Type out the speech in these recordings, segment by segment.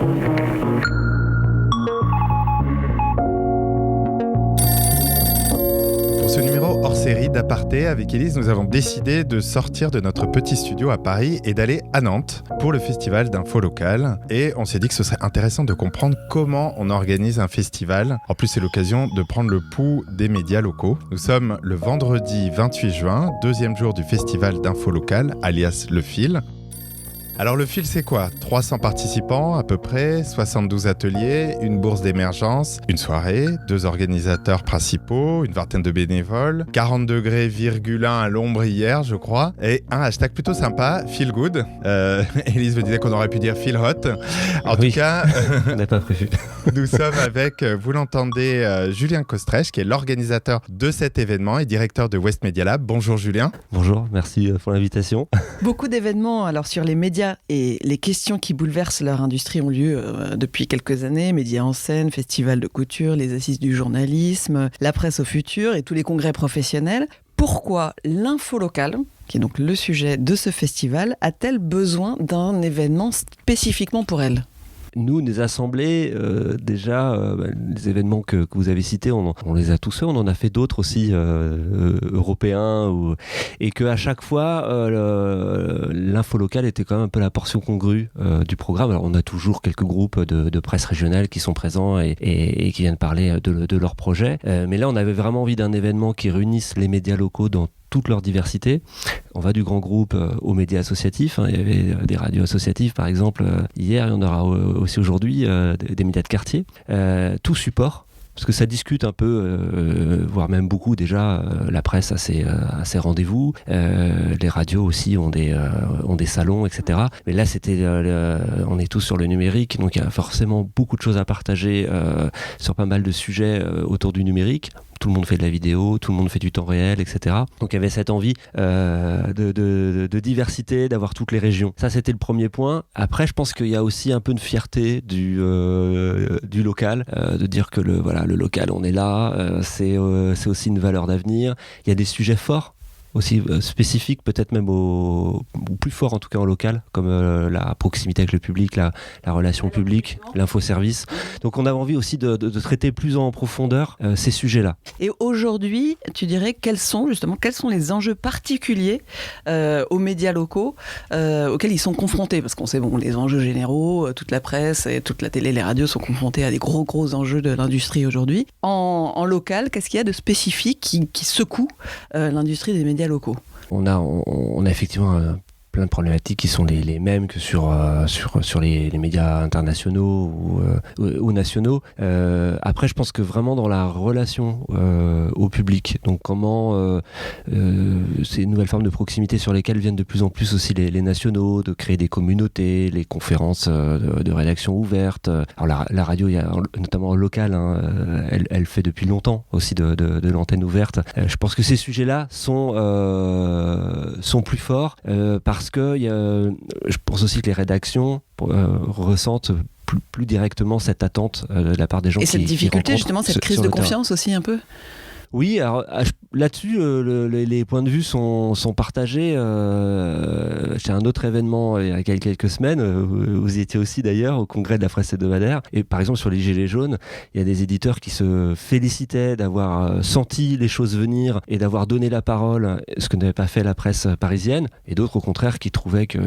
Pour ce numéro hors série d'Aparté, avec Élise, nous avons décidé de sortir de notre petit studio à Paris et d'aller à Nantes pour le festival d'info locale. Et on s'est dit que ce serait intéressant de comprendre comment on organise un festival. En plus, c'est l'occasion de prendre le pouls des médias locaux. Nous sommes le vendredi 28 juin, deuxième jour du festival d'info locale, alias Le Fil. Alors le Fil, c'est quoi ? 300 participants à peu près, 72 ateliers, une bourse d'émergence, une soirée, 2 organisateurs principaux, une vingtaine de bénévoles, 40 degrés, 1 à l'ombre hier, je crois, et un hashtag plutôt sympa, Feel Good. Élise me disait qu'on aurait pu dire Feel Hot. En tout cas, on n'a pas prévu. Nous sommes avec, vous l'entendez, Julien Kostrech, qui est l'organisateur de cet événement et directeur de West Media Lab. Bonjour Julien. Bonjour, merci pour l'invitation. Beaucoup d'événements alors sur les médias et les questions qui bouleversent leur industrie ont lieu depuis quelques années. Médias en scène, festival de couture, les assises du journalisme, la presse au futur et tous les congrès professionnels. Pourquoi l'info locale, qui est donc le sujet de ce festival, a-t-elle besoin d'un événement spécifiquement pour elle ? Nous, les assemblées, les événements que vous avez cités, on les a tous faits, on en a fait d'autres aussi européens, et qu'à chaque fois, l'info locale était quand même un peu la portion congrue du programme. Alors on a toujours quelques groupes de presse régionale qui sont présents et qui viennent parler de leurs projets, mais là on avait vraiment envie d'un événement qui réunisse les médias locaux dans toute leur diversité. On va du grand groupe aux médias associatifs. Il y avait des radios associatives, par exemple, hier, il y en aura aussi aujourd'hui, des médias de quartier. Tout support, parce que ça discute un peu, voire même beaucoup déjà, la presse a ses rendez-vous, les radios aussi ont des salons, etc. Mais là, on est tous sur le numérique, donc il y a forcément beaucoup de choses à partager sur pas mal de sujets autour du numérique. Tout le monde fait de la vidéo, tout le monde fait du temps réel, etc. Donc il y avait cette envie de diversité, d'avoir toutes les régions. Ça, c'était le premier point. Après, je pense qu'il y a aussi un peu de fierté du local, de dire que le local, on est là, c'est aussi une valeur d'avenir. Il y a des sujets forts, aussi spécifiques, peut-être même ou plus forts en tout cas en local, comme la proximité avec le public, la relation publique, l'infoservice. Donc on a envie aussi de traiter plus en profondeur ces sujets-là. Et aujourd'hui, tu dirais quels sont les enjeux particuliers aux médias locaux auxquels ils sont confrontés ? Parce qu'on sait, les enjeux généraux, toute la presse et toute la télé, les radios sont confrontés à des gros enjeux de l'industrie aujourd'hui. En local, qu'est-ce qu'il y a de spécifique qui secoue l'industrie des médias locaux ? On a effectivement plein de problématiques qui sont les mêmes que sur les médias internationaux ou nationaux. Après, je pense que vraiment dans la relation au public, donc comment ces nouvelles formes de proximité sur lesquelles viennent de plus en plus aussi les nationaux, de créer des communautés, les conférences de rédaction ouvertes. Alors la radio, il y a notamment local, elle fait depuis longtemps aussi de l'antenne ouverte. Je pense que ces sujets-là sont plus forts parce que je pense aussi que les rédactions ressentent plus directement cette attente de la part des gens. Et cette difficulté, justement, cette crise de confiance aussi un peu ? Oui, alors là-dessus, les points de vue sont partagés. J'ai un autre événement il y a quelques semaines, vous y étiez aussi d'ailleurs, au congrès de la presse hebdomadaire. Et par exemple, sur les gilets jaunes, il y a des éditeurs qui se félicitaient d'avoir senti les choses venir et d'avoir donné la parole, ce que n'avait pas fait la presse parisienne. Et d'autres, au contraire, qui trouvaient que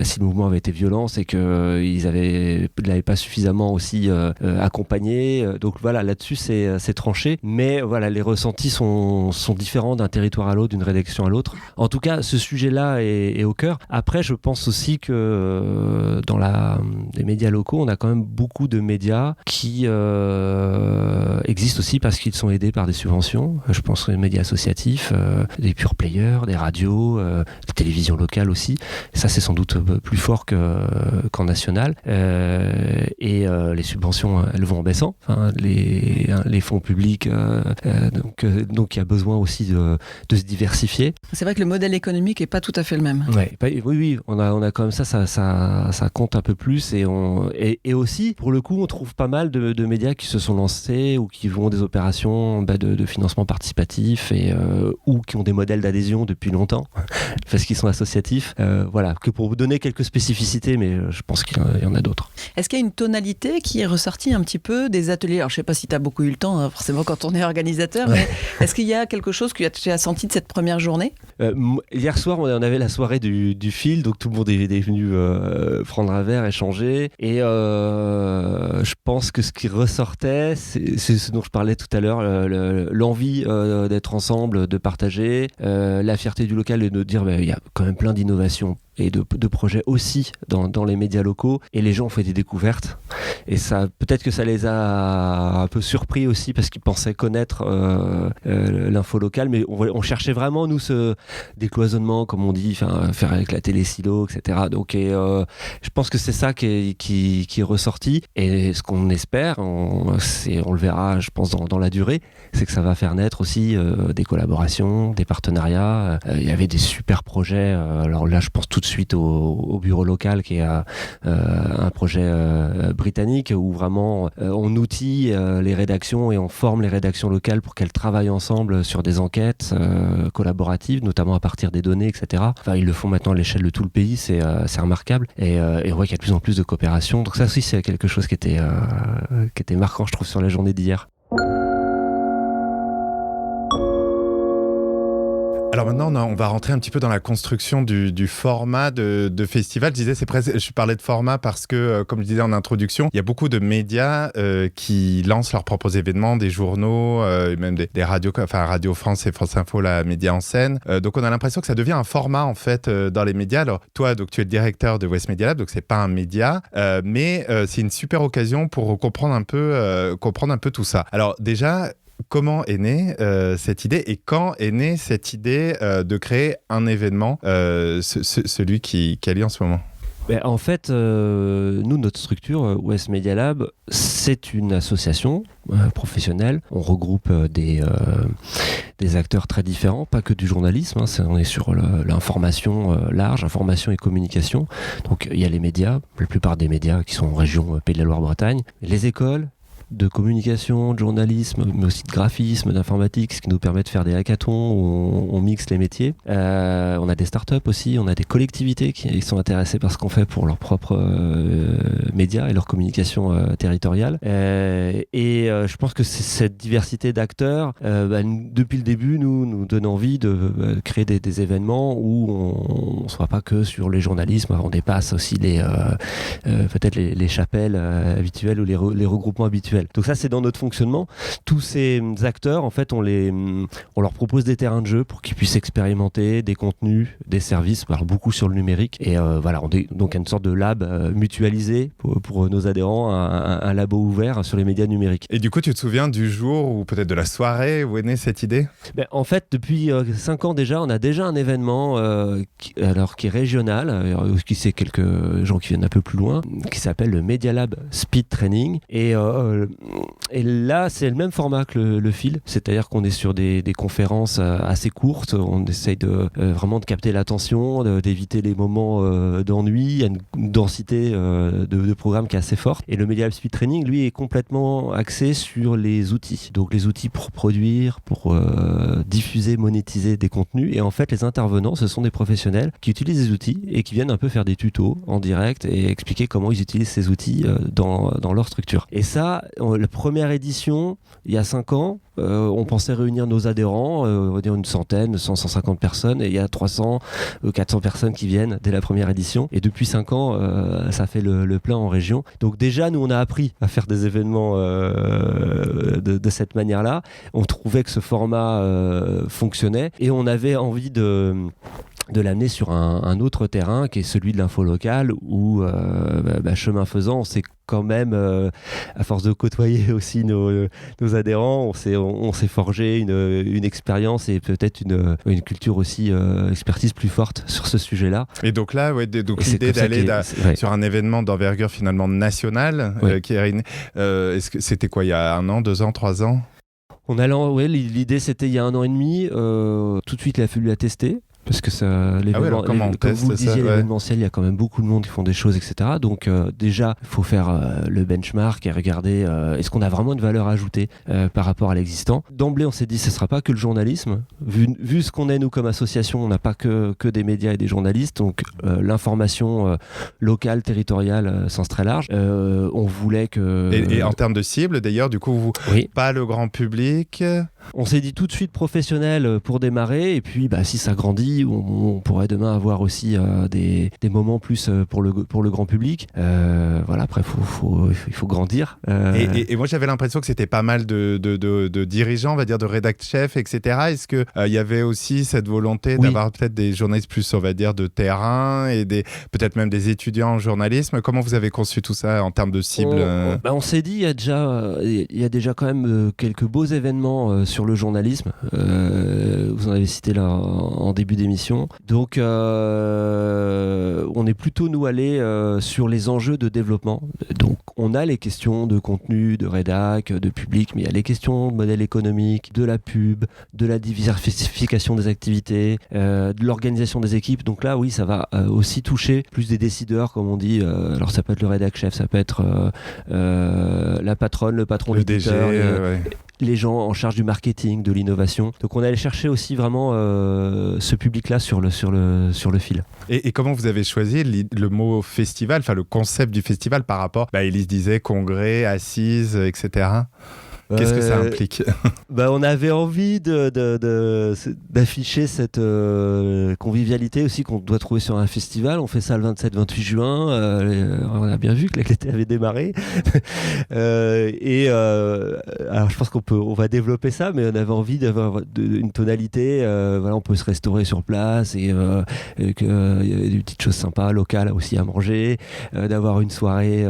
si le mouvement avait été violent, c'est qu'ils ne l'avaient pas suffisamment aussi accompagné. Donc voilà, là-dessus, c'est tranché. Mais voilà, les ressentis sont différents d'un territoire à l'autre, d'une rédaction à l'autre. En tout cas, ce sujet-là est au cœur. Après, je pense aussi que dans les médias locaux, on a quand même beaucoup de médias qui existent aussi parce qu'ils sont aidés par des subventions. Je pense aux médias associatifs, des pure players, des radios, des télévisions locales aussi. Ça, c'est sans doute plus fort qu'en national. Et les subventions, elles vont en baissant. Enfin, les fonds publics Donc il y a besoin aussi de se diversifier. C'est vrai que le modèle économique n'est pas tout à fait le même. Oui, on a quand même ça compte un peu plus et aussi, pour le coup, on trouve pas mal de médias qui se sont lancés ou qui font des opérations de financement participatif ou qui ont des modèles d'adhésion depuis longtemps parce qu'ils sont associatifs. Que pour vous donner quelques spécificités, mais je pense qu'il y en a d'autres. Est-ce qu'il y a une tonalité qui est ressortie un petit peu des ateliers ? Alors je ne sais pas si tu as beaucoup eu le temps, hein, forcément quand on est organisateur, mais est-ce qu'il y a quelque chose que tu as senti de cette première journée ? Hier soir, on avait la soirée du fil, donc tout le monde est venu prendre un verre, échanger. Et je pense que ce qui ressortait, c'est ce dont je parlais tout à l'heure, l'envie d'être ensemble, de partager, la fierté du local et de dire il y a quand même plein d'innovations et de projets aussi dans les médias locaux, et les gens ont fait des découvertes, et ça, peut-être que ça les a un peu surpris aussi parce qu'ils pensaient connaître l'info locale, mais on cherchait vraiment nous ce décloisonnement, comme on dit, faire éclater les silos, etc. Donc je pense que c'est ça qui est ressorti, et ce qu'on espère, on le verra je pense dans la durée, c'est que ça va faire naître aussi des collaborations, des partenariats. Il y avait des super projets, alors là je pense tout de suite au bureau local qui est un projet britannique où vraiment on outille les rédactions et on forme les rédactions locales pour qu'elles travaillent ensemble sur des enquêtes collaboratives, notamment à partir des données, etc. Ils le font maintenant à l'échelle de tout le pays, c'est remarquable, et on voit qu'il y a de plus en plus de coopération, donc ça aussi c'est quelque chose qui était marquant je trouve sur la journée d'hier. Alors maintenant, on va rentrer un petit peu dans la construction du format de festival. Je disais, je parlais de format parce que, comme je disais en introduction, il y a beaucoup de médias qui lancent leurs propres événements, des journaux, même des radios, Radio France et France Info, la Média en scène. Donc on a l'impression que ça devient un format en fait dans les médias. Alors toi, donc tu es le directeur de West Media Lab, donc c'est pas un média, mais c'est une super occasion pour comprendre un peu tout ça. Alors déjà, comment est née cette idée, et quand est née cette idée de créer un événement, celui qui a lieu en ce moment ? En fait, nous, notre structure, West Media Lab, c'est une association professionnelle. On regroupe des acteurs très différents, pas que du journalisme. On est sur l'information large, information et communication. Donc il y a les médias, la plupart des médias qui sont en région Pays de la Loire-Bretagne, les écoles de communication, de journalisme, mais aussi de graphisme, d'informatique, ce qui nous permet de faire des hackathons où on mixe les métiers. On a des startups aussi, on a des collectivités qui sont intéressées par ce qu'on fait pour leurs propres médias et leur communication territoriale. Et je pense que c'est cette diversité d'acteurs, depuis le début, nous donne envie de créer des événements où on ne soit pas que sur les journalismes, on dépasse aussi peut-être les chapelles habituelles ou les regroupements habituels. Donc ça, c'est dans notre fonctionnement. Tous ces acteurs, en fait, on leur propose des terrains de jeu pour qu'ils puissent expérimenter des contenus, des services, beaucoup sur le numérique. Et on est donc une sorte de lab mutualisé pour nos adhérents, un labo ouvert sur les médias numériques. Et du coup, tu te souviens du jour ou peut-être de la soirée où est née cette idée ? En fait, depuis 5 ans déjà, on a déjà un événement qui est régional, qui c'est quelques gens qui viennent un peu plus loin, qui s'appelle le Media Lab Speed Training. Et là, c'est le même format que le fil, c'est-à-dire qu'on est sur des conférences assez courtes, on essaye vraiment de capter l'attention, d'éviter les moments d'ennui, il y a une densité de programmes qui est assez forte. Et le Media Lab Speed Training, lui, est complètement axé sur les outils, donc les outils pour produire, pour diffuser, monétiser des contenus. Et en fait, les intervenants, ce sont des professionnels qui utilisent des outils et qui viennent un peu faire des tutos en direct et expliquer comment ils utilisent ces outils dans leur structure. Et ça, la première édition, il y a 5 ans, on pensait réunir nos adhérents, on va dire une centaine, 150 personnes, et il y a 300, 400 personnes qui viennent dès la première édition. Et depuis 5 ans, ça fait le plein en région. Donc déjà, nous, on a appris à faire des événements de cette manière-là. On trouvait que ce format fonctionnait, et on avait envie de l'amener sur un autre terrain qui est celui de l'info locale où chemin faisant, on s'est quand même, à force de côtoyer aussi nos adhérents, on s'est forgé une expérience et peut-être une culture aussi, expertise plus forte sur ce sujet-là. Et donc là, l'idée d'aller sur un événement d'envergure finalement nationale, qui est est-ce que c'était quoi, il y a 1 an, 2 ans, 3 ans ? L'idée c'était il y a 1 an et demi. Tout de suite, il a fallu la tester. Parce que comme vous le disiez, l'événementiel, il y a quand même beaucoup de monde qui font des choses, etc. Donc déjà, il faut faire le benchmark et regarder est-ce qu'on a vraiment une valeur ajoutée par rapport à l'existant. D'emblée, on s'est dit ce ne sera pas que le journalisme. Vu ce qu'on est, nous, comme association, on n'a pas que des médias et des journalistes. Donc l'information locale, territoriale, sens très large. On voulait que... Et en termes de cible, d'ailleurs, du coup, pas le grand public. On s'est dit tout de suite professionnel pour démarrer. Et puis, si ça grandit, on pourrait demain avoir aussi des moments plus pour le grand public. Après, il faut grandir. Et moi, j'avais l'impression que c'était pas mal de dirigeants, on va dire, de rédac-chefs, etc. Est-ce qu'il y avait aussi cette volonté d'avoir peut-être des journalistes plus, on va dire, de terrain et peut-être même des étudiants en journalisme? Comment vous avez conçu tout ça en termes de cible? On s'est dit, il y a déjà quand même quelques beaux événements sur le journalisme. Vous en avez cité là en début d'émission. Donc, on est plutôt, nous, allés sur les enjeux de développement. Donc, on a les questions de contenu, de rédac, de public, mais il y a les questions de modèle économique, de la pub, de la diversification des activités, de l'organisation des équipes. Donc là, oui, ça va aussi toucher plus des décideurs, comme on dit. Alors, ça peut être le rédac-chef, ça peut être la patronne, le patron, l'éditeur, les gens en charge du marketing, de l'innovation. Donc on allait chercher aussi vraiment ce public-là sur le fil. Et comment vous avez choisi le mot festival, enfin le concept du festival par rapport, Élise disait congrès, assises, etc. Qu'est-ce que ça implique? On avait envie d'afficher cette convivialité aussi qu'on doit trouver sur un festival. On fait ça le 27-28 juin. On a bien vu que l'été avait démarré. Alors je pense on va développer ça, mais on avait envie d'avoir une tonalité. On peut se restaurer sur place et qu'il y a des petites choses sympas, locales aussi à manger, d'avoir une soirée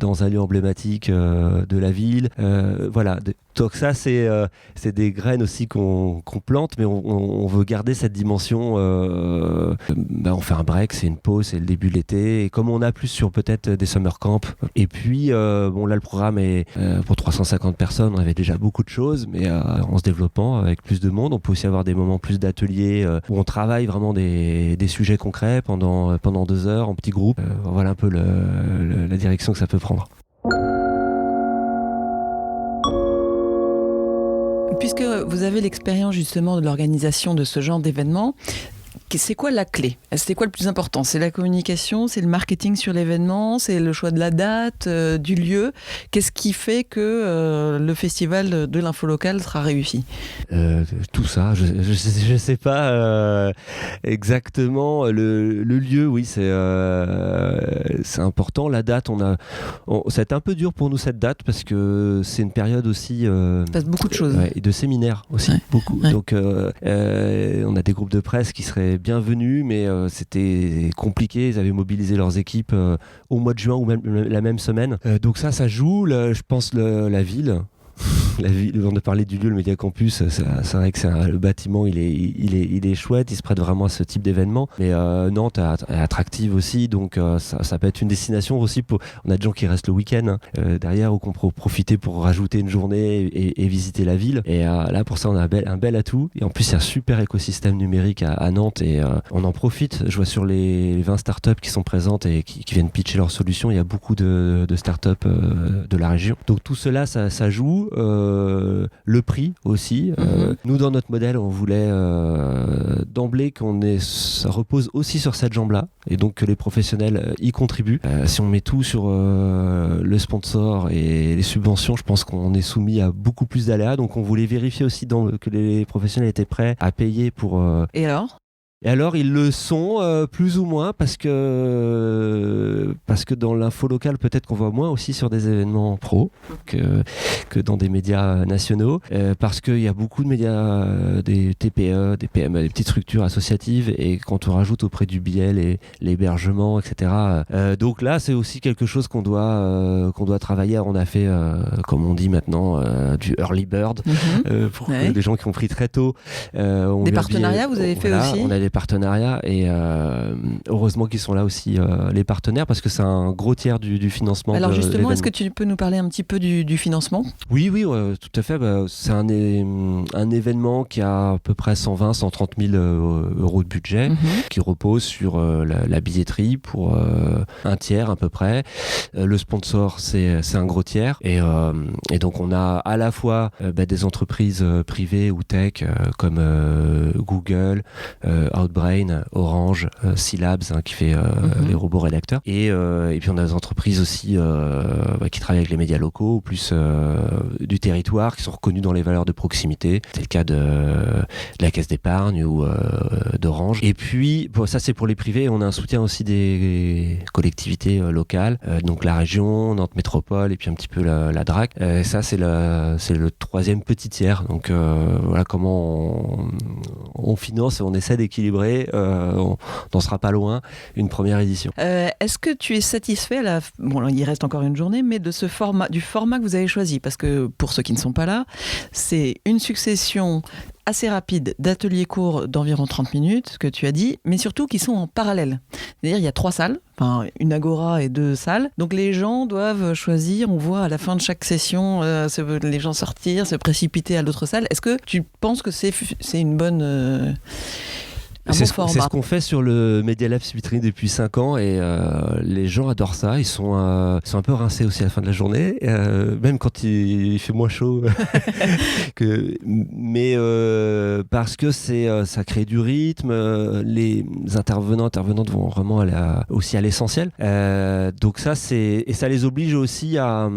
dans un lieu emblématique de la ville. Donc ça c'est des graines aussi qu'on plante, mais on veut garder cette dimension. On fait un break, c'est une pause, c'est le début de l'été, et comme on a plus sur peut-être des summer camps, et puis là le programme est pour 350 personnes. On avait déjà beaucoup de choses, mais en se développant avec plus de monde, on peut aussi avoir des moments plus d'ateliers où on travaille vraiment des sujets concrets pendant 2 heures en petits groupes. Voilà un peu la direction que ça peut prendre. Puisque vous avez l'expérience justement de l'organisation de ce genre d'événements, c'est quoi la clé? C'est quoi le plus important? C'est la communication, c'est le marketing sur l'événement, c'est le choix de la date, du lieu? Qu'est-ce qui fait que le festival de l'info locale sera réussi? Tout ça, je sais pas exactement. Le lieu, oui, c'est important. La date, ça a été un peu dur pour nous cette date parce que c'est une période aussi. Il se passe beaucoup de choses. Et de séminaires aussi, beaucoup. Ouais. Donc, on a des groupes de presse qui seraient bienvenus, mais c'était compliqué. Ils avaient mobilisé leurs équipes au mois de juin ou même la même semaine. Donc ça joue. Je pense la ville. On a parlé du lieu, le Média Campus, c'est vrai que le bâtiment il est chouette, il se prête vraiment à ce type d'événement, mais Nantes est attractive aussi, donc ça peut être une destination aussi on a des gens qui restent le week-end derrière, ou qu'on peut profiter pour rajouter une journée et visiter la ville, et là pour ça on a un bel atout, et en plus il y a un super écosystème numérique à Nantes, et on en profite. Je vois sur les 20 startups qui sont présentes et qui viennent pitcher leurs solutions, il y a beaucoup de startups de la région, donc tout cela ça joue. Le prix aussi. Nous, dans notre modèle, on voulait d'emblée ça repose aussi sur cette jambe-là, et donc que les professionnels y contribuent. Si on met tout sur le sponsor et les subventions, je pense qu'on est soumis à beaucoup plus d'aléas. Donc, on voulait vérifier aussi que les professionnels étaient prêts à payer pour... Et alors ? Et alors, ils le sont plus ou moins parce que dans l'info locale, peut-être qu'on voit moins aussi sur des événements pro que dans des médias nationaux, parce qu'il y a beaucoup de médias, des TPE, des PME, des petites structures associatives, et quand on rajoute auprès du billet l'hébergement, etc. Donc là, c'est aussi quelque chose qu'on doit travailler. On a fait, comme on dit maintenant, du early bird pour les gens qui ont pris très tôt. Des partenariats, vous avez fait aussi? On a des partenariats, et heureusement qu'ils sont là aussi, les partenaires, parce que c'est c'est un gros tiers du financement. Alors de justement, l'événement. est-ce que tu peux nous parler un petit peu du financement ? Oui, tout à fait. C'est un événement qui a à peu près 120-130 000 euros de budget, qui repose sur la billetterie pour un tiers à peu près. Le sponsor, c'est un gros tiers. Et donc, on a à la fois des entreprises privées ou tech comme Google, Outbrain, Orange, Syllabs, qui fait les robots rédacteurs. Et puis, on a des entreprises aussi qui travaillent avec les médias locaux, plus du territoire, qui sont reconnus dans les valeurs de proximité. C'est le cas de la Caisse d'épargne ou d'Orange. Et puis, ça c'est pour les privés. On a un soutien aussi des collectivités locales, donc la région, Nantes Métropole, et puis un petit peu la DRAC. Ça c'est le troisième petit tiers. Donc voilà comment on finance et on essaie d'équilibrer. On n'en sera pas loin une première édition. Est-ce que tu es satisfait bon, il reste encore une journée, mais de du format que vous avez choisi, parce que pour ceux qui ne sont pas là, c'est une succession assez rapide d'ateliers courts d'environ 30 minutes, ce que tu as dit, mais surtout qui sont en parallèle. C'est-à-dire il y a 3 salles, enfin une agora et 2 salles, donc les gens doivent choisir, on voit à la fin de chaque session les gens sortir, se précipiter à l'autre salle. Est-ce que tu penses que c'est une bonne... C'est ce qu'on fait sur le Media Lab Vitrine depuis 5 ans et les gens adorent ça. Ils sont un peu rincés aussi à la fin de la journée, même quand il fait moins chaud. Mais parce que ça crée du rythme, les intervenantes vont vraiment aller aussi à l'essentiel. Donc ça, et ça les oblige aussi à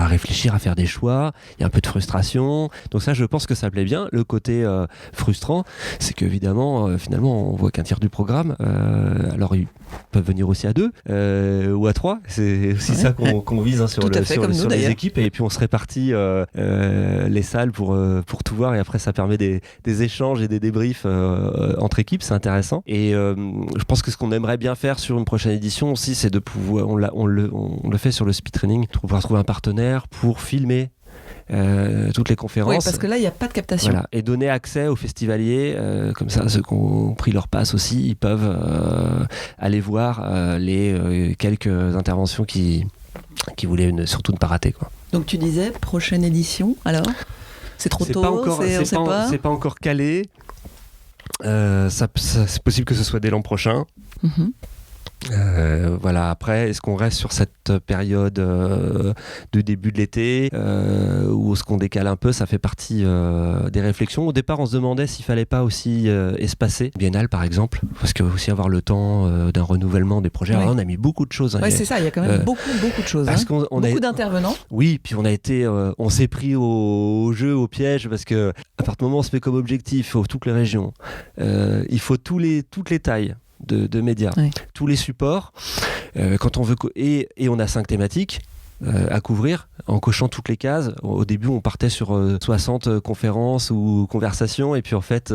réfléchir, à faire des choix. Il y a un peu de frustration. Donc ça, je pense que ça plaît bien. Le côté frustrant, c'est qu'évidemment, finalement, on voit qu'un tiers du programme. Alors, ils peuvent venir aussi à 2 ou à 3. C'est aussi ça qu'on vise sur les équipes. Et puis, on se répartit les salles pour tout voir. Et après, ça permet des échanges et des débriefs entre équipes. C'est intéressant. Et je pense que ce qu'on aimerait bien faire sur une prochaine édition aussi, c'est de pouvoir... On le fait sur le speed training, pour pouvoir trouver un partenaire pour filmer toutes les conférences. Oui, parce que là, il n'y a pas de captation. Voilà. Et donner accès aux festivaliers, comme ça, ceux qui ont pris leur passe aussi, ils peuvent aller voir les quelques interventions qui voulaient surtout ne pas rater, quoi. Donc tu disais, prochaine édition, alors ? C'est trop tôt, c'est pas encore calé. C'est possible que ce soit dès l'an prochain. Voilà. Après, est-ce qu'on reste sur cette période de début de l'été ou est-ce qu'on décale un peu? Ça fait partie des réflexions. Au départ, on se demandait s'il fallait pas aussi espacer Biennale, par exemple, parce qu'il faut aussi avoir le temps d'un renouvellement des projets. Alors là, on a mis beaucoup de choses. Oui, c'est ça. Il y a quand même beaucoup de choses. Parce qu'on beaucoup d'intervenants. Oui, puis on s'est pris au jeu, au piège, parce que à partir du moment où on se met comme objectif, il faut toutes les régions, il faut toutes les tailles de médias, tous les supports, quand on veut et on a 5 thématiques à couvrir en cochant toutes les cases. Au début, on partait sur 60 conférences ou conversations, et puis en fait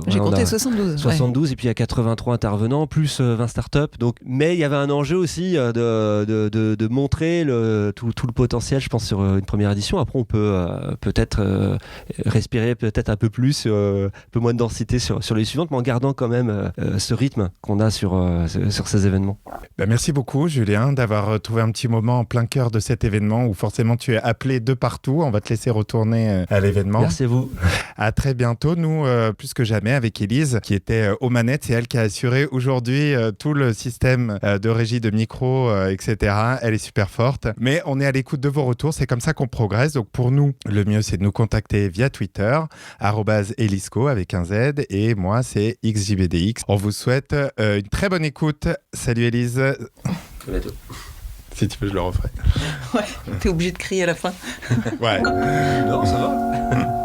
j'ai compté 72 et puis il y a 83 intervenants plus 20 startups. Donc, mais il y avait un enjeu aussi de montrer tout le potentiel, je pense, sur une première édition. Après, on peut peut-être respirer peut-être un peu plus, un peu moins de densité sur les suivantes, mais en gardant quand même ce rythme qu'on a sur ces événements. Merci beaucoup, Julien, d'avoir trouvé un petit moment en plein cœur de cet événement où forcément tu es appelé de partout. On va te laisser retourner à l'événement. Merci à vous. À très bientôt. Nous, plus que jamais, avec Élise, qui était aux manettes, c'est elle qui a assuré aujourd'hui tout le système de régie de micro, etc. Elle est super forte. Mais on est à l'écoute de vos retours. C'est comme ça qu'on progresse. Donc pour nous, le mieux, c'est de nous contacter via Twitter, @elisco avec un Z. Et moi, c'est XJBDX. On vous souhaite une très bonne écoute. Salut Élise. À bientôt. Si tu veux, je le referai. Ouais, t'es obligé de crier à la fin. Ouais. Non, ça va.